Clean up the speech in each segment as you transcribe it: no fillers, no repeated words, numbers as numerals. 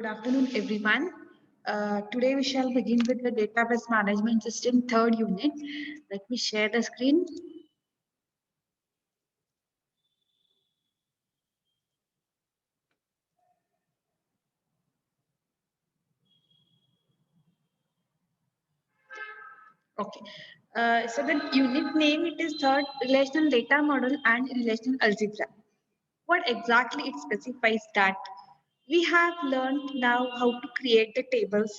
Good afternoon, everyone. Today we shall begin with the database management system third unit. Let me share the screen. Okay. So the unit name it is third relational data model and relational algebra. What exactly it specifies that we have learned now how to create the tables,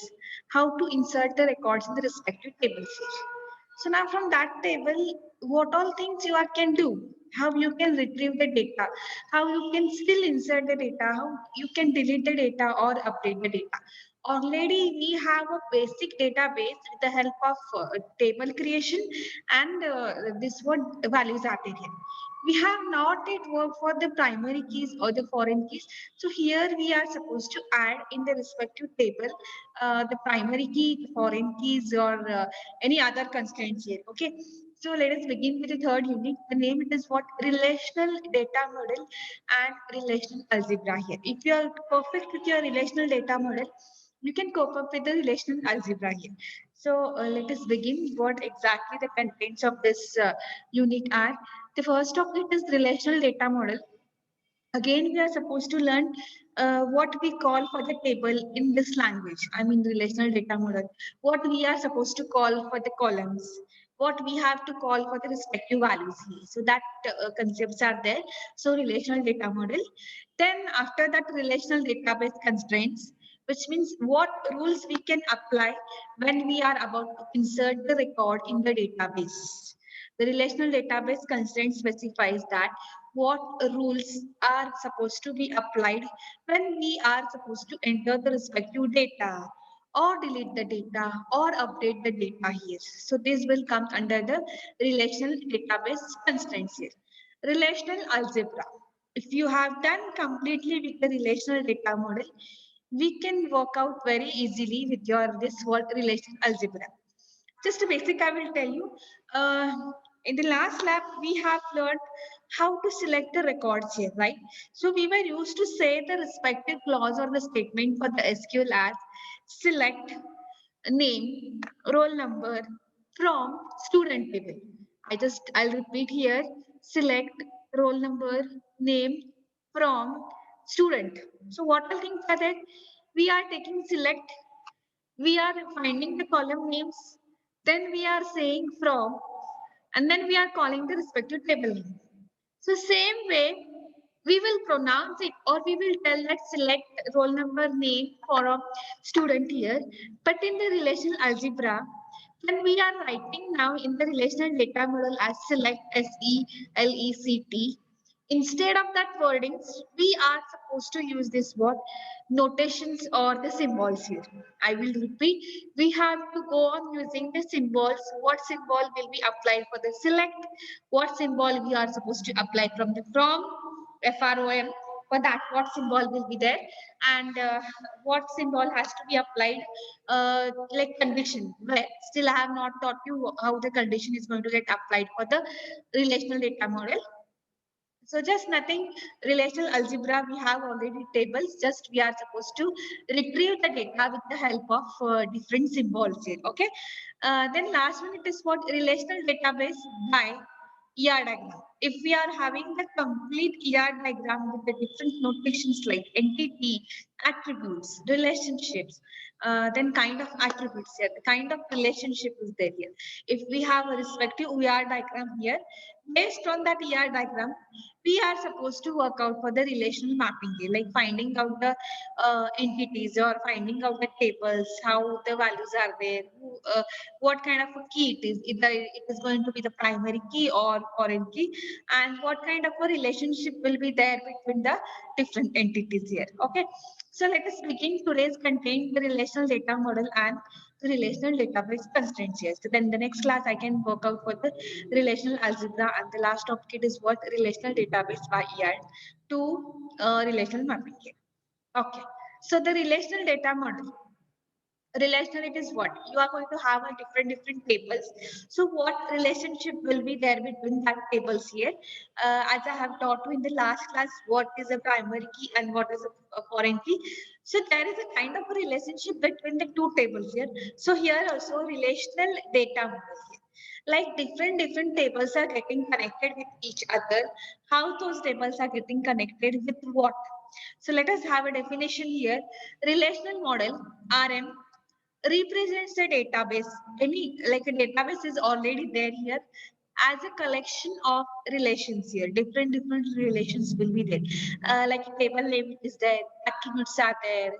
how to insert the records in the respective tables here. So now from that table, what all things you are can do, how you can retrieve the data, how you can still insert the data, how you can delete the data or update the data. Already we have a basic database with the help of table creation and this what values are taken. We have not yet worked for the primary keys or the foreign keys. So here we are supposed to add in the respective table the primary key, the foreign keys or any other constraints here. Okay. So let us begin with the third unit. The name it is what relational data model and relational algebra here. If you are perfect with your relational data model, you can cope up with the relational algebra here. So let us begin what exactly the contents of this unit are. The first of it is relational data model. Again, we are supposed to learn what we call for the table in this language. I mean, relational data model. What we are supposed to call for the columns. What we have to call for the respective values here. So that concepts are there. So relational data model. Then after that, relational database constraints, which means what rules we can apply when we are about to insert the record in the database. The relational database constraint specifies that what rules are supposed to be applied when we are supposed to enter the respective data or delete the data or update the data here. So this will come under the relational database constraints here. Relational algebra. If you have done completely with the relational data model, we can work out very easily with your this word relational algebra. Just a basic, I will tell you. In the last lab, we have learned how to select the records here, right? So we were used to say the respective clause or the statement for the SQL as select name, roll number from student table. I'll repeat here, select roll number, name from student. So what are things are that we are taking select, we are finding the column names, then we are saying from, and then we are calling the respective table name. So same way, we will pronounce it or we will tell that select roll number name for a student here. But in the relational algebra, when we are writing now in the relational data model as select SELECT, instead of that wordings, we are supposed to use this word notations or the symbols here. I will repeat, we have to go on using the symbols. What symbol will be applied for the select? What symbol we are supposed to apply from the from, FROM? For that, what symbol will be there? And what symbol has to be applied? Like condition. But still, I have not taught you how the condition is going to get applied for the relational data model. So just nothing, relational algebra, we have already tables, just we are supposed to retrieve the data with the help of different symbols here, okay? Then last one, it is what relational database by ER diagram. If we are having the complete ER diagram with the different notations like entity, attributes, relationships, then kind of attributes here, the kind of relationship is there here. If we have a respective ER diagram here, based on that ER diagram, we are supposed to work out for the relational mapping here, like finding out the entities or finding out the tables, how the values are there, what kind of a key it is, either it is going to be the primary key or foreign key, and what kind of a relationship will be there between the different entities here. Okay, so let us begin today's content, the relational data model and the relational database constraints here. So then the next class I can work out for the relational algebra, and the last topic is what relational database by ER to relational mapping here. Okay, so the relational data model. Relational, it is what you are going to have a different tables. So what relationship will be there between that tables here? As I have taught you in the last class, what is a primary key and what is a foreign key. So there is a kind of a relationship between the two tables here. So here also relational data model here. Like different tables are getting connected with each other. How those tables are getting connected with what? So let us have a definition here. Relational model, RM, represents a database. Any like a database is already there here as a collection of relations here. Different relations will be there. Like a table name is there, attributes are there,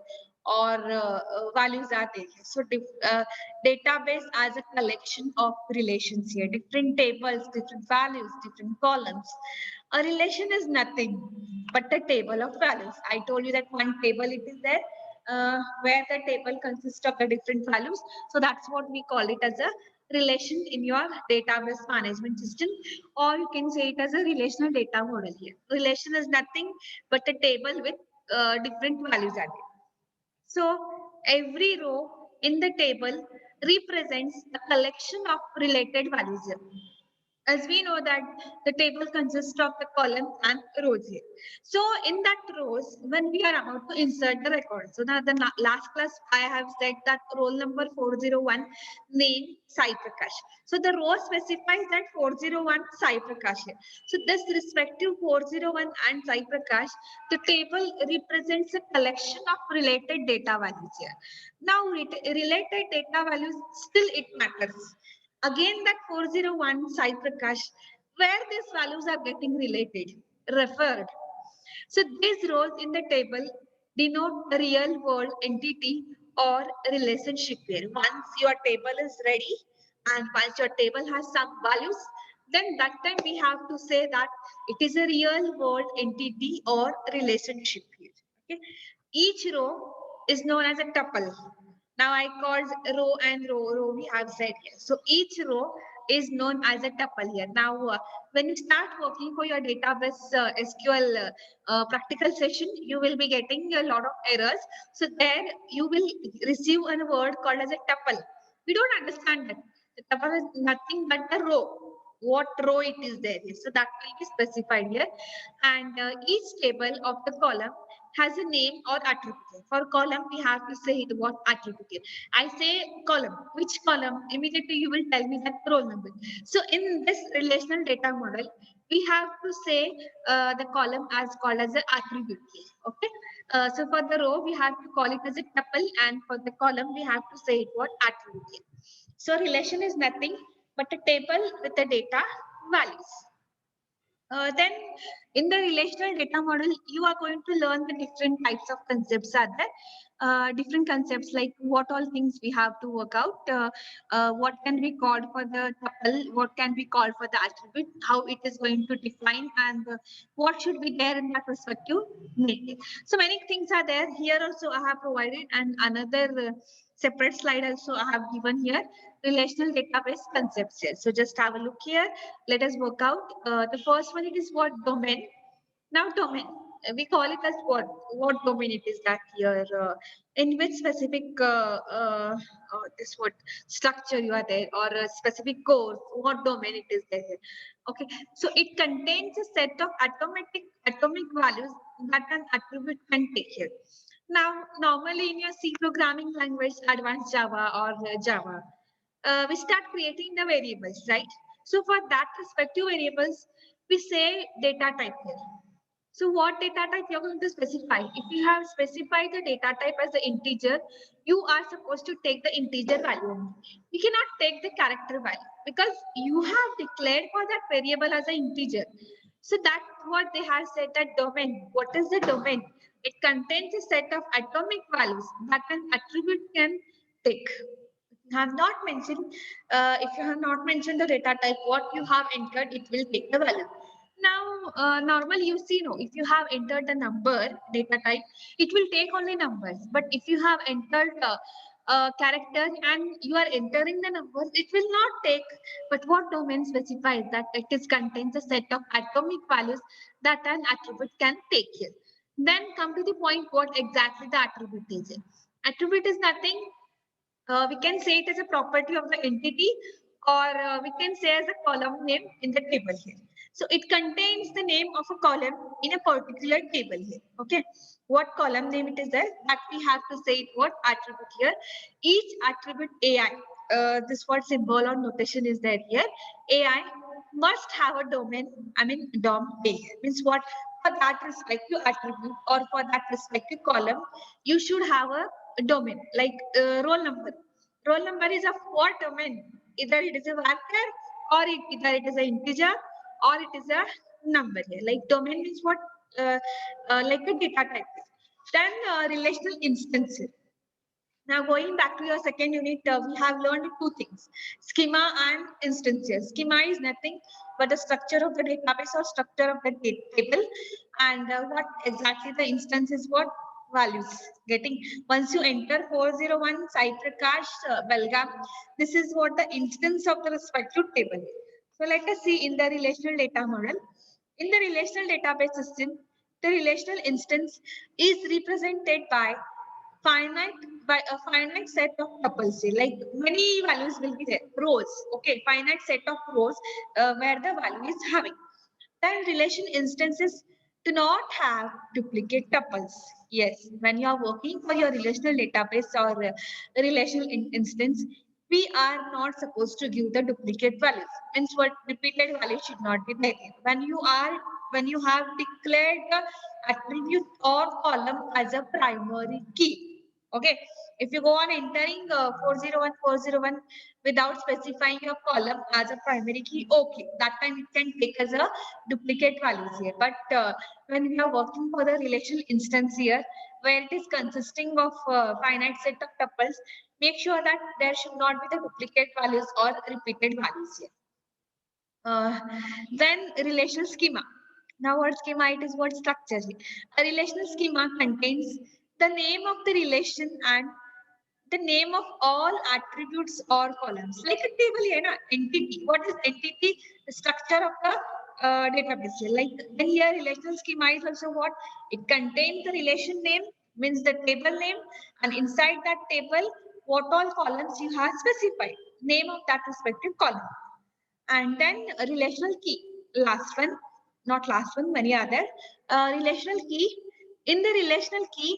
or values are there. So database as a collection of relations here. Different tables, different values, different columns. A relation is nothing but a table of values. I told you that one table it is there where the table consists of the different values. So that's what we call it as a relation in your database management system, or you can say it as a relational data model here. Relation is nothing but a table with different values added. So every row in the table represents a collection of related values here. As we know that the table consists of the column and rows here. So in that rows, when we are about to insert the record, so now the last class I have said that roll number 401, name Sai Prakash. So the row specifies that 401 Sai Prakash here. So this respective 401 and Sai Prakash, the table represents a collection of related data values here. Now related data values, still it matters. Again, that 401 Sai Prakash, where these values are getting related, referred. So these rows in the table denote a real world entity or relationship here. Once your table is ready and once your table has some values, then that time we have to say that it is a real world entity or relationship here. Okay. Each row is known as a tuple. Now I called row and row we have said here. So each row is known as a tuple here. Now when you start working for your database SQL practical session, you will be getting a lot of errors. So there you will receive a word called as a tuple. We don't understand that. The tuple is nothing but a row. What row it is there. So that will be specified here. And each table of the column has a name or attribute. For column, we have to say it what attribute. I say column. Which column? Immediately you will tell me that roll number. So in this relational data model, we have to say the column as called as an attribute. Okay. So for the row, we have to call it as a tuple, and for the column, we have to say it what attribute. So relation is nothing but a table with the data values. Then in the relational data model, you are going to learn the different types of concepts are there. Different concepts like what all things we have to work out, what can be called for the tuple, what can be called for the attribute, how it is going to define, and what should be there in that respective native. So many things are there. Here also I have provided and another separate slide also I have given here, relational database concepts here. So just have a look here. Let us work out. The first one, it is what domain. Now domain, we call it as what? What domain it is that here? In which specific this what structure you are there, or a specific course? What domain it is there? Okay, so it contains a set of atomic values that an attribute can take here. Now, normally in your C programming language, advanced Java or Java, we start creating the variables, right? So for that respective variables, we say data type here. So what data type you're going to specify? If you have specified the data type as an integer, you are supposed to take the integer value only. You cannot take the character value because you have declared for that variable as an integer. So that's what they have said that domain. What is the domain? It contains a set of atomic values that an attribute can take. Have not mentioned, if you have not mentioned the data type, what you have entered, it will take the value. Now, normally you see, no, if you have entered the number data type, it will take only numbers. But if you have entered character and you are entering the numbers, it will not take. But what domain specifies that it is contains a set of atomic values that an attribute can take here. Then come to the point what exactly the attribute is. Attribute is nothing We can say it as a property of the entity, or we can say as a column name in the table here. So it contains the name of a column in a particular table here. Okay, what column name it is there, that we have to say it what attribute here. Each attribute AI, this what symbol or notation is there here. AI must have a domain, I mean dom A means what, for that respective attribute or for that respective column, you should have a domain like roll number. Roll number is of what domain? Either it is a varchar, or either it is an integer, or it is a number here. Like domain means what? Like a data type. Then relational instance. Now going back to your second unit, we have learned two things: schema and instances. Schema is nothing but the structure of the database or structure of the table, and what exactly the instance is what? Values. Getting once you enter 401 Sai Prakash Belgaum, this is what the instance of the respective table is. So let us see in the relational data model. In the relational database system, the relational instance is represented finite by a finite set of tuples here. Like many values will be there, rows. Okay, finite set of rows where the value is having. Then relation instances do not have duplicate tuples. Yes, when you are working for your relational database or relational instance, we are not supposed to give the duplicate values. Means what, repeated value should not be there. When you have declared the attribute or column as a primary key. Okay, if you go on entering 401 without specifying your column as a primary key, okay, that time it can take as a duplicate values here. But when we are working for the relational instance here, where it is consisting of finite set of tuples, make sure that there should not be the duplicate values or repeated values here. Then relational schema. Now what schema it is, what structure. A relational schema contains the name of the relation and the name of all attributes or columns. Like a table here, na? Entity. What is entity? The structure of the database here. Like then here relational schema is also what? It contains the relation name, means the table name, and inside that table, what all columns you have specified. Name of that respective column. And then a relational key. Last one, not last one, many other. Relational key. In the relational key,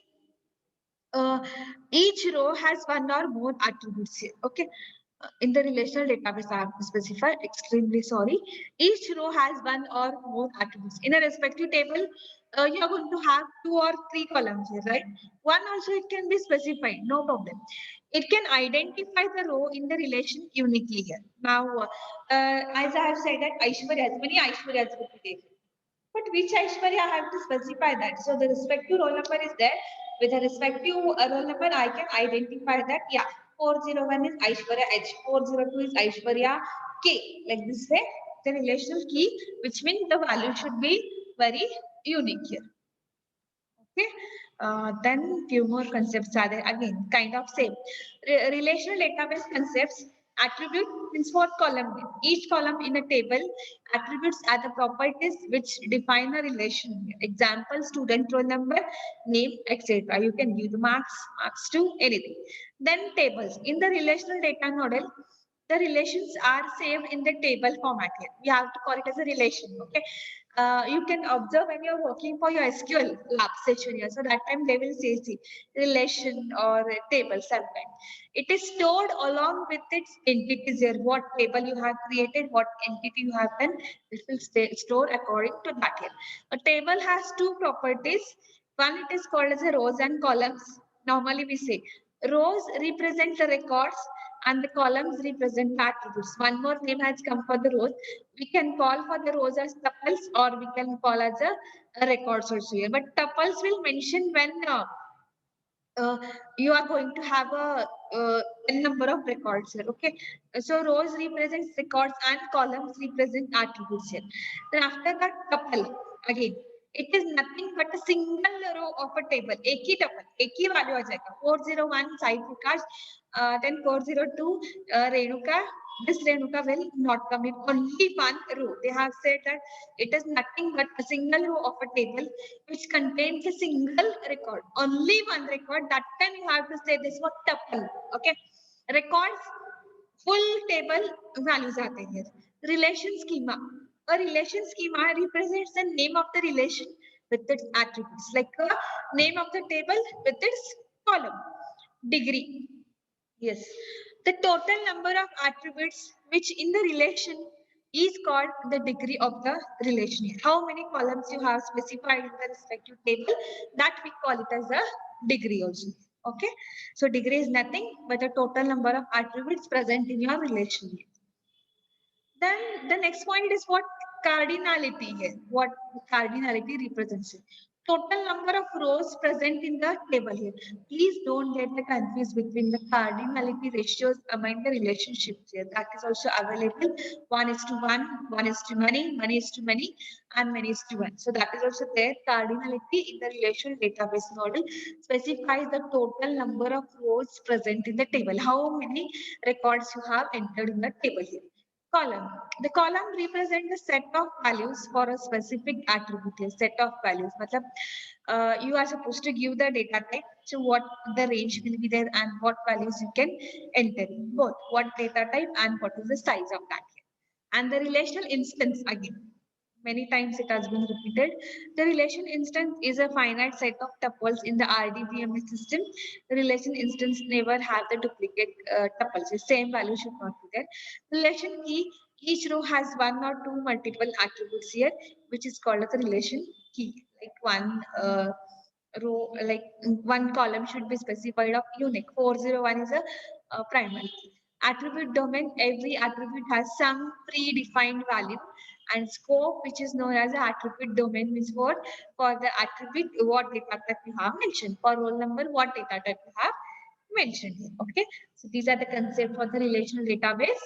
uh, each row has one or more attributes here. Okay. In the relational database, I have to specify, extremely sorry. Each row has one or more attributes. In a respective table, you are going to have two or three columns here, right? One also it can be specified, no problem. It can identify the row in the relation uniquely here. Now, as I have said that Aishwarya has many Aishwaryas today. But which Aishwarya I have to specify that. So the respective roll number is there. With the respective roll number, I can identify that. Yeah, 401 is Aishwarya H, 402 is Aishwarya K. Like this way, the relational key, which means the value should be very unique here. Okay. Then few more concepts are there. Again, kind of same. Relational database concepts. Attribute means what column name. Each column in a table, attributes are the properties which define a relation. Example, student roll number, name, etc. You can give the marks to anything. Then tables. In the relational data model, the relations are saved in the table format here. We have to call it as a relation. Okay. You can observe when you're working for your SQL lab session here. So that time they will say, see, relation or a table sometime. It is stored along with its entities here. What table you have created, what entity you have done, it will stay stored according to that here. A table has two properties. One, it is called as a rows and columns. Normally we say rows represent the records and the columns represent the attributes. One more name has come for the rows. We can call for the rows as tuples, or we can call as a records also here. But tuples will mention when you are going to have a number of records here. Okay, so rows represents records and columns represent attributes here. Then after that, tuple again. It is nothing but a single row of a table. एक ही tuple, एक ही value आ जाएगा. 401 Sai Prakash, then 402 Renuka. This Renuka will not come in only one row. They have said that it is nothing but a single row of a table which contains a single record. Only one record. That time you have to say this was tuple. Okay. Records full table values आते हैं. Relation schema. A relation schema represents the name of the relation with its attributes, like a name of the table with its column. Degree. Yes. The total number of attributes which in the relation is called the degree of the relation. How many columns you have specified in the respective table, that we call it as a degree also. Okay. So degree is nothing but the total number of attributes present in your relation. Then the next point is what cardinality is. What cardinality represents. Total number of rows present in the table here. Please don't get confused between the cardinality ratios among the relationships here. That is also available. 1:1, 1:many, many is to many, and many is to one. So that is also there. Cardinality in the relational database model specifies the total number of rows present in the table. How many records you have entered in the table here. Column. The column represents the set of values for a specific attribute. A set of values. Matlab, you are supposed to give the data type. So what the range will be there and what values you can enter. Both what data type and what is the size of that. And the relational instance again. Many times it has been repeated. The relation instance is a finite set of tuples in the RDBMS system. The relation instance never have the duplicate tuples. The same value should not be there. Relation key, each row has one or two multiple attributes here, which is called as a relation key. Like one row, like one column should be specified of unique. 401 is a primary key. Attribute domain, every attribute has some predefined value, and scope, which is known as the attribute domain, means for the attribute what data type you have mentioned, for roll number what data type you have mentioned here. Okay, so these are the concept for the relational database.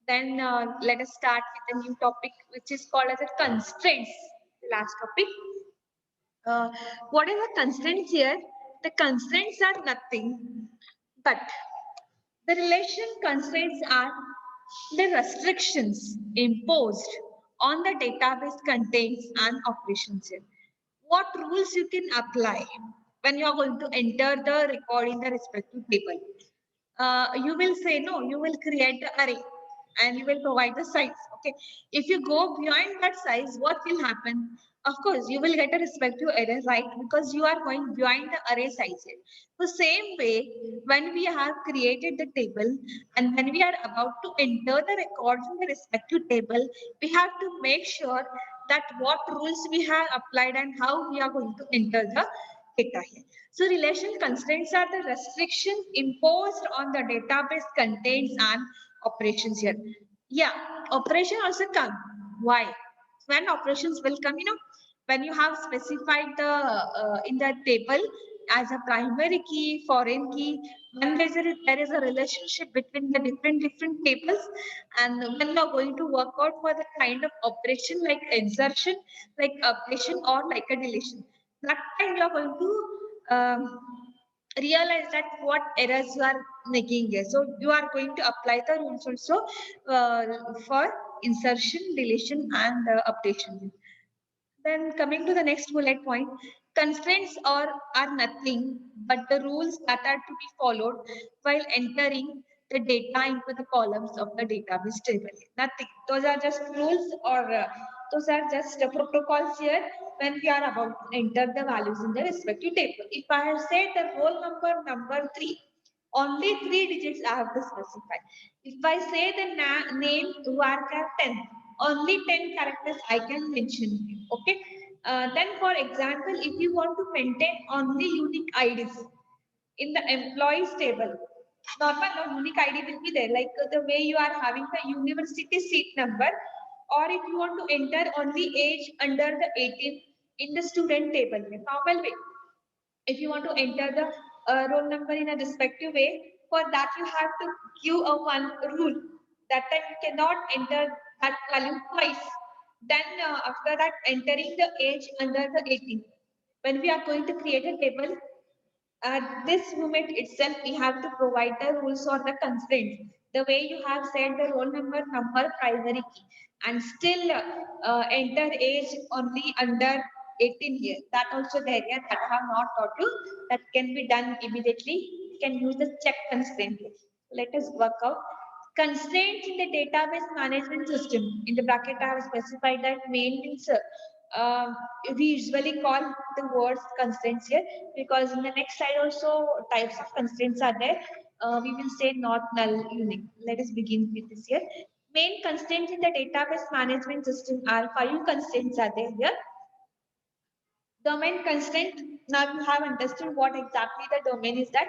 Then let us start with a new topic which is called as a constraints, the last topic. What are the constraints here? The constraints are nothing but the relation constraints are the restrictions imposed on the database contents and operations here. What rules you can apply when you are going to enter the record in the respective table? You will say no, you will create the array and you will provide the size. Okay. If you go beyond that size, what will happen? Of course, you will get a respective error, right? Because you are going beyond the array size. The same way, when we have created the table and when we are about to enter the records in the respective table, we have to make sure that what rules we have applied and how we are going to enter the data here. So relation constraints are the restrictions imposed on the database contents and operations here. Yeah, operation also come. Why? When operations will come, when you have specified the in the table as a primary key, foreign key, when there is a relationship between the different tables, and when you are going to work out for the kind of operation like insertion, like updation, or like a deletion, that time you are going to realize that what errors you are making here. So you are going to apply the rules also for insertion, deletion, and updation. Then coming to the next bullet point, constraints are nothing but the rules that are to be followed while entering the data into the columns of the database table. Nothing. Those are just rules, or those are just protocols here when we are about to enter the values in the respective table. If I have said the roll number 3, only 3 digits I have to specify. If I say the name varchar 10, only 10 characters I can mention. Okay. Then, for example, if you want to maintain only unique IDs in the employees table, normal no unique ID will be there, like the way you are having the university seat number, or if you want to enter only age under the 18 in the student table, normal way. If you want to enter the roll number in a respective way, for that you have to give a one rule that time you cannot enter that value twice. Then after that, entering the age under the 18. When we are going to create a table, at this moment itself, we have to provide the rules or the constraints. The way you have said the roll number, primary key, and still enter age only under 18 years. That also the area that I have not taught you. That can be done immediately. You can use the check constraint. Let us work out. Constraints in the database management system. In the bracket, I have specified that main means we usually call the words constraints here, because in the next slide also types of constraints are there. We will say not null unique. Let us begin with this here. Main constraints in the database management system are 5 constraints are there here. Domain constraint. Now you have understood what exactly the domain is. That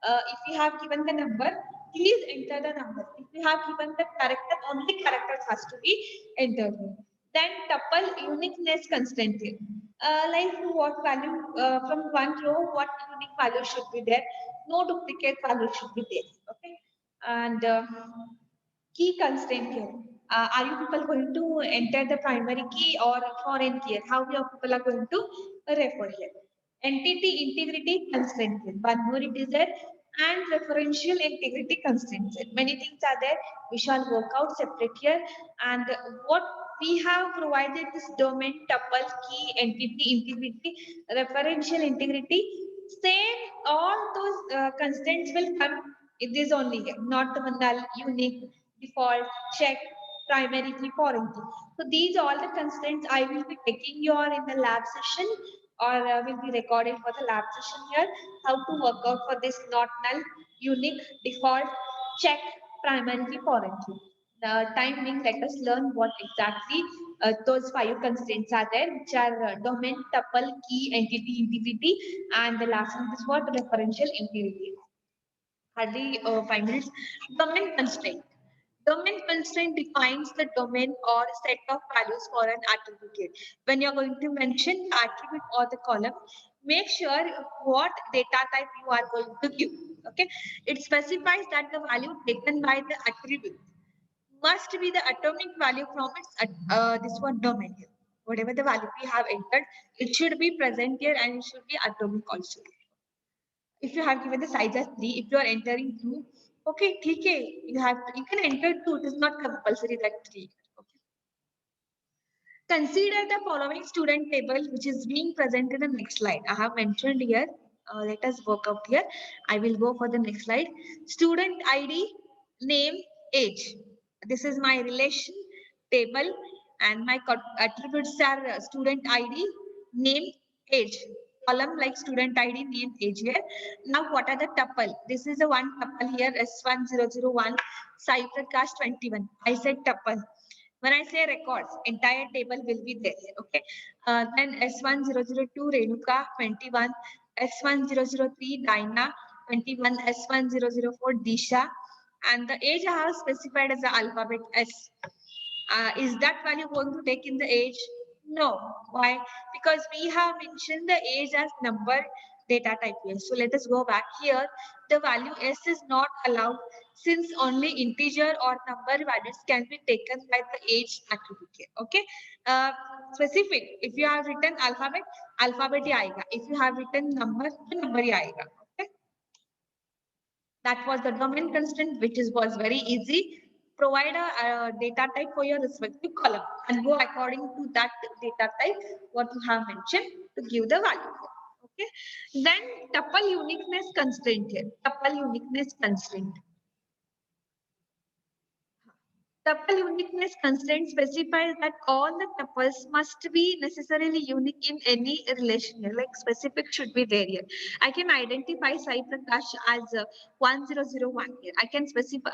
if you have given the number, please enter the number. If you have given the character, only characters has to be entered here. Then tuple uniqueness constraint here. Like what value from one row, what unique value should be there? No duplicate value should be there. Okay, and key constraint here. Are you people going to enter the primary key or foreign key? How your people are going to refer here? Entity integrity constraint here. One more it is there, and referential integrity constraints here. Many things are there. We shall work out separate here. And what we have provided this domain, tuple, key, entity integrity, referential integrity. Same, all those constraints will come in this only here, not the null, unique, default, check, primary key, foreign key. So these are all the constraints I will be taking you in the lab session, or will be recorded for the lab session here. How to work out for this not null, unique, default, check, primary key, foreign key. The time being, let us learn what exactly those 5 constraints are there, which are domain, tuple, key, entity, integrity, and the last one is what referential integrity. Hardly 5 minutes. Domain constraint. Domain constraint defines the domain or set of values for an attribute. When you're going to mention the attribute or the column, make sure what data type you are going to give. Okay, it specifies that the value taken by the attribute must be the atomic value from its this one domain here. Whatever the value we have entered, it should be present here and it should be atomic also. If you have given the size as 3, if you are entering 2, okay, okay, you can enter 2. It is not compulsory that 3. Okay. Consider the following student table, which is being presented in the next slide. I have mentioned here. Let us work out here. I will go for the next slide. Student ID, name, age. This is my relation table, and my attributes are student ID, name, age. Column like student ID, name, age here. Now, what are the tuple? This is the one tuple here, S1001, Sai Prakash 21. I said tuple. When I say records, entire table will be there. Okay. Then S1002 Renuka 21, S1003 Dinah 21, S1004 Disha, and the age I have specified as the alphabet S. Is that value going to take in the age? No. Why? Because we have mentioned the age as number data type here. So let us go back here. The value S is not allowed, since only integer or number values can be taken by the age attribute here. Okay. Specific. If you have written alphabet, alphabet ही आएगा. If you have written number, तो number ही आएगा. Okay. That was the domain constraint, which was very easy. Provide a data type for your respective column and go according to that data type what you have mentioned to give the value. Okay. Then tuple uniqueness constraint here. Tuple uniqueness constraint. Tuple uniqueness constraint specifies that all the tuples must be necessarily unique in any relation here. Like specific should be there here. I can identify Sai Prakash as 1001 here. I can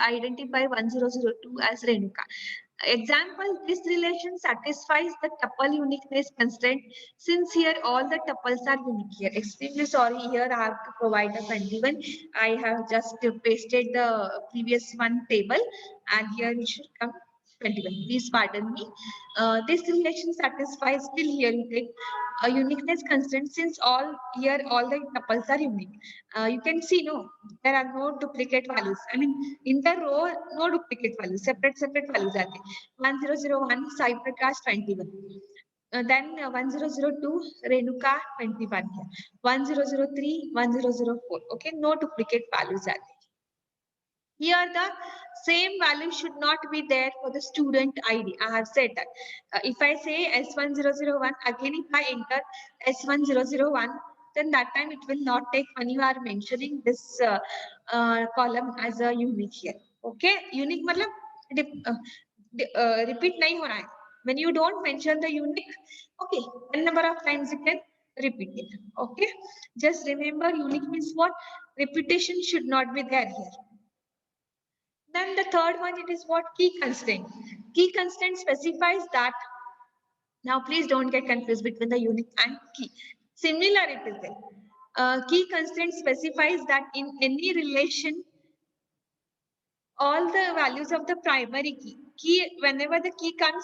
identify 1002 as Renuka. Example, this relation satisfies the tuple uniqueness constraint, since here all the tuples are unique here. Extremely sorry, here I have to provide a 21. I have just pasted the previous one table, and here it should come 21. Please pardon me. This relation satisfies till here you take a uniqueness constraint, since all the tuples are unique. You can see no, there are no duplicate values. I mean, in the row, no duplicate values, separate values are there. 1001 Sai Prakash 21. Then 1002 Renuka 21 here. 1003 1004. Okay, no duplicate values are there. Here the same value should not be there for the student ID. I have said that. If I say S1001, again if I enter S1001, then that time it will not take when you are mentioning this column as a unique here. Okay, unique मतलब repeat नहीं हो रहा है. When you don't mention the unique, okay, n number of times you can repeat it. Okay, just remember unique means what? Repetition should not be there here. Then the third one, it is what? Key constraint. Key constraint specifies that. Now please don't get confused between the unique and key. Similar it is there. Key constraint specifies that in any relation, all the values of the primary key, whenever the key comes,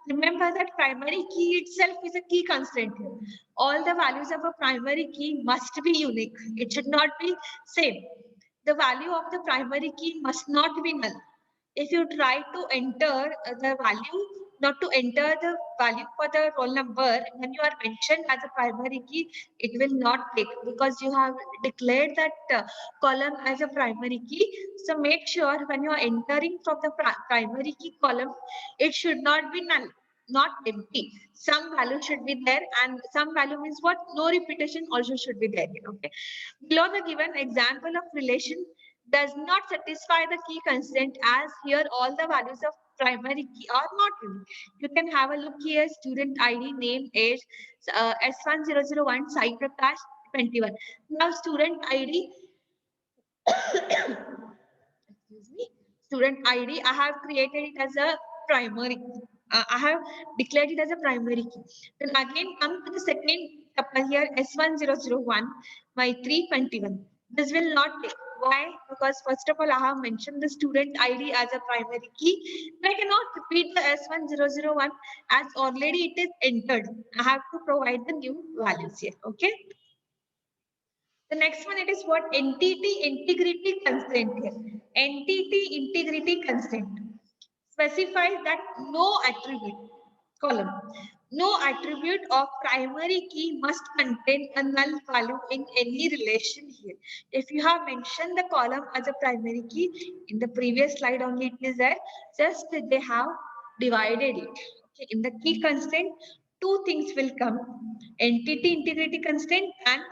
remember that primary key itself is a key constraint here. All the values of a primary key must be unique. It should not be same. The value of the primary key must not be null. If you try to enter the value, not to enter the value for the roll number, when you are mentioned as a primary key, it will not take because you have declared that column as a primary key. So make sure when you are entering from the primary key column, it should not be null, not empty. Some value should be there, and some value means what? No repetition also should be there. Okay. Below the given example of relation does not satisfy the key constraint, as here all the values of primary key are not unique. You can have a look here: student ID, name, age, S1001, Sai Prakash 21. Now student ID, excuse me, student ID, I have created it as a primary. I have declared it as a primary key. Then again come to the second couple here, S1001 by 321. This will not take. Why? Because first of all, I have mentioned the student ID as a primary key. I cannot repeat the S1001 as already it is entered. I have to provide the new values here. Okay. The next one, it is what? Entity integrity constraint here. Entity integrity constraint specifies that no attribute column, no attribute of primary key must contain a null value in any relation here. If you have mentioned the column as a primary key, in the previous slide only it is there, just they have divided it. Okay. In the key constraint, two things will come: entity integrity constraint and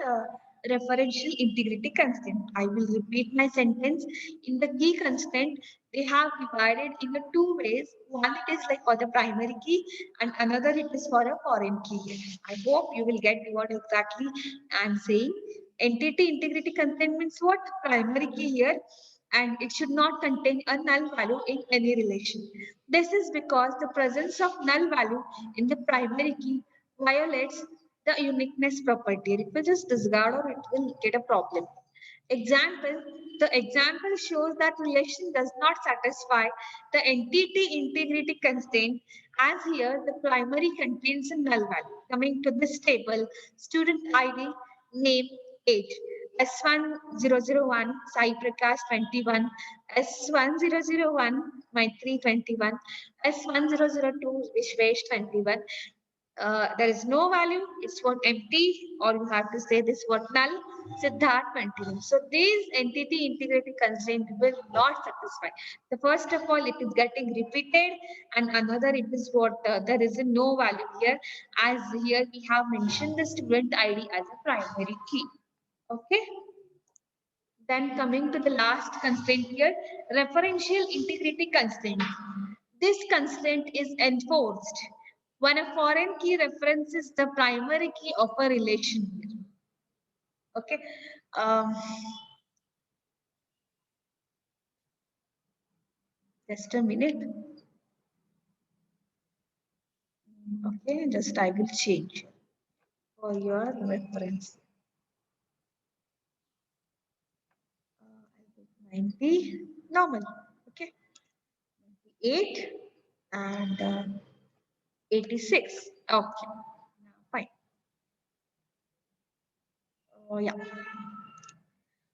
referential integrity constraint. I will repeat my sentence. In the key constraint, they have divided in the two ways. One, it is like for the primary key, and another it is for a foreign key. I hope you will get what exactly I am saying. Entity integrity constraint means what? Primary key here, and it should not contain a null value in any relation. This is because the presence of null value in the primary key violates the uniqueness property. It will just discard or it will get a problem. Example, the example shows that relation does not satisfy the entity integrity constraint, as here the primary contains a null value. Coming to this table, student ID, name, age. S1001, Sai Prakash 21, S1001, Maitri 21, S1002, Vishwesh 21. There is no value, it's what? Empty, or you have to say this what? Null, Siddharth 21. So these entity integrity constraint will not satisfy. The first of all, it is getting repeated, and another it is what? There is a no value here, as here we have mentioned the student ID as a primary key. Okay. Then coming to the last constraint here, referential integrity constraint. This constraint is enforced when a foreign key references the primary key of a relation here. Okay. Just a minute. Okay, just I will change for your reference. 90 normal. Okay. 8 and 86. Okay. Now fine. Oh yeah.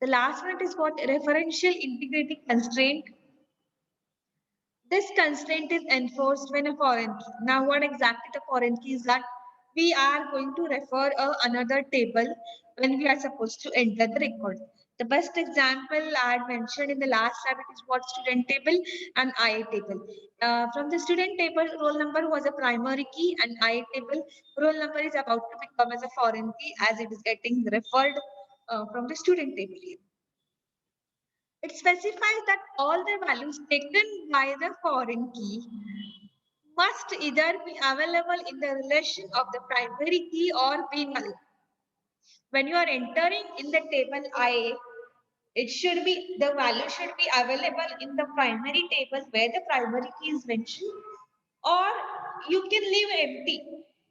The last one is what? Referential integrity constraint. This constraint is enforced when a foreign key. Now, what exactly the foreign key is that? We are going to refer another table when we are supposed to enter the record. The best example I had mentioned in the last slide is what student table and IA table. From the student table, roll number was a primary key, and IA table roll number is about to become as a foreign key as it is getting referred from the student table here. It specifies that all the values taken by the foreign key must either be available in the relation of the primary key or be null. When you are entering in the table IA, it should be, the value should be available in the primary table where the primary key is mentioned, or you can leave empty.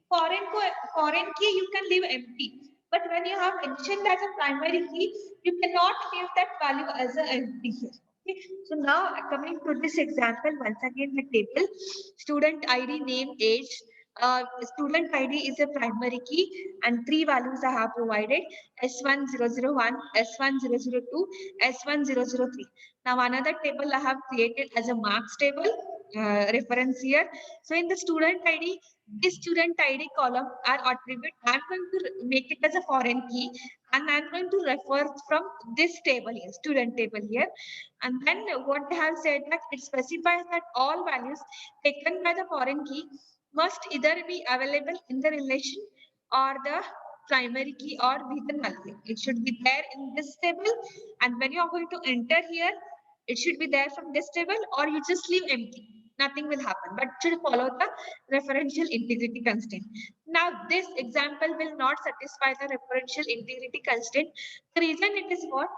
Foreign key you can leave empty. But when you have mentioned as a primary key, you cannot give that value as an empty here. Okay. So now coming to this example, once again the table, student ID, name, age. Student ID is a primary key and three values I have provided: S1001, S1002, S1003. Now another table I have created as a marks table, reference here. So in the student ID, this student ID column are attribute. I'm going to make it as a foreign key, and I'm going to refer from this table here, student table here. And then what they have said that it specifies that all values taken by the foreign key must either be available in the relation or the primary key or be the null key. It should be there in this table, and when you are going to enter here, it should be there from this table, or you just leave empty. Nothing will happen, but should follow the referential integrity constraint. Now, this example will not satisfy the referential integrity constraint. The reason it is what?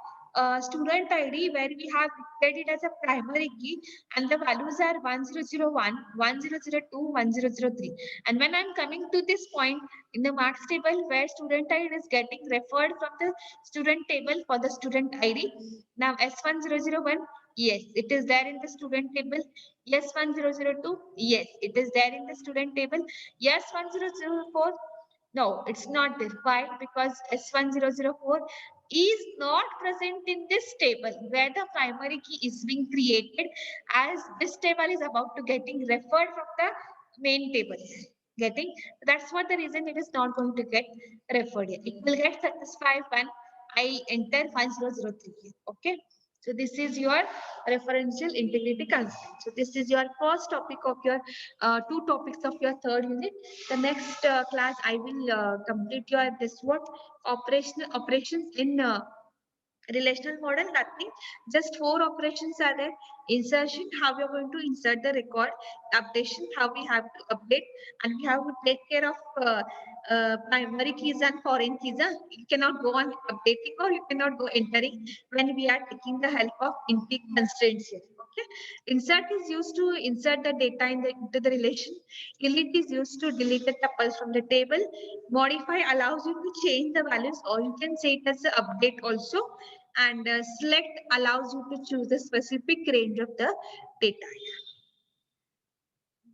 Student ID, where we have declared it as a primary key, and the values are 1001, 1002, 1003. And when I'm coming to this point in the marks table where student ID is getting referred from the student table for the student ID, now S1001, yes, it is there in the student table. S1002, yes, it is there in the student table. S1004, no, it's not there. Why? Because S1004 is not present in this table where the primary key is being created, as this table is about to getting referred from the main table. Getting? That's what the reason it is not going to get referred here. It will get satisfied when I enter 1003. Okay. So this is your referential integrity constraint. So this is your first topic of your two topics of your third unit. The next class I will complete your this what operations in relational model. Nothing, just four operations are there: insertion, how we are going to insert the record; updation, how we have to update; and we have to take care of primary keys and foreign keys. You cannot go on updating or you cannot go entering when we are taking the help of integer constraints here. Okay. Insert is used to insert the data into the relation. Delete is used to delete the tuples from the table. Modify allows you to change the values, or you can say it as an update also. And select allows you to choose the specific range of the data.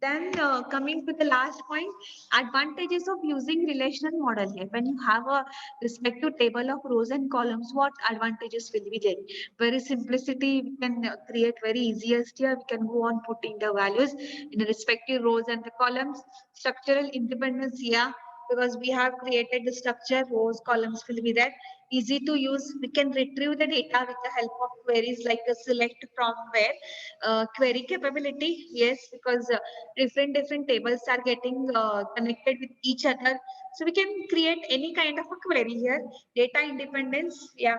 Then coming to the last point, advantages of using relational model here. When you have a respective table of rows and columns, what advantages will be there? Very simplicity, we can create very easiest here. We can go on putting the values in the respective rows and the columns. Structural independence, yeah, because we have created the structure, rows, columns will be there. Easy to use. We can retrieve the data with the help of queries like a select from where. Query capability, yes, because different tables are getting connected with each other, so we can create any kind of a query here. Data independence, yeah,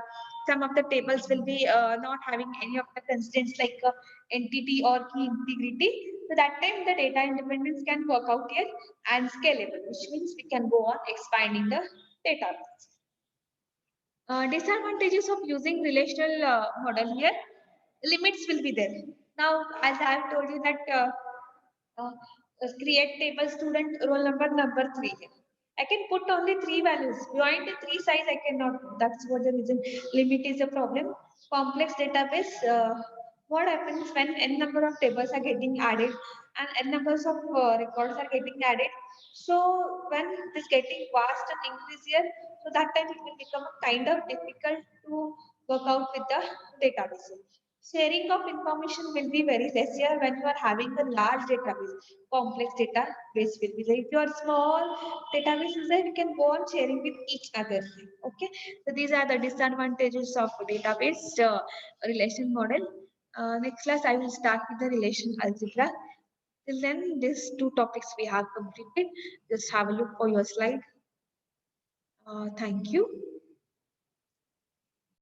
some of the tables will be not having any of the constraints like entity or key integrity, so that time the data independence can work out here. And scalable, which means we can go on expanding the database. Disadvantages of using relational model here: limits will be there. Now, as I have told you that uh, create table student roll number number 3. I can put only three values. Beyond the three size, I cannot. That's what the reason. Limit is a problem. Complex database. What happens when n number of tables are getting added and n numbers of records are getting added? So when it is getting vast and increase here, so that time it will become kind of difficult to work out with the database. Sharing of information will be very less here when you are having a large database. Complex database will be there. If your small database is there, you can go on sharing with each other. Okay, so these are the disadvantages of database relation model. Next class, I will start with the relation algebra. Till then, these two topics we have completed. Just have a look for your slide. Thank you.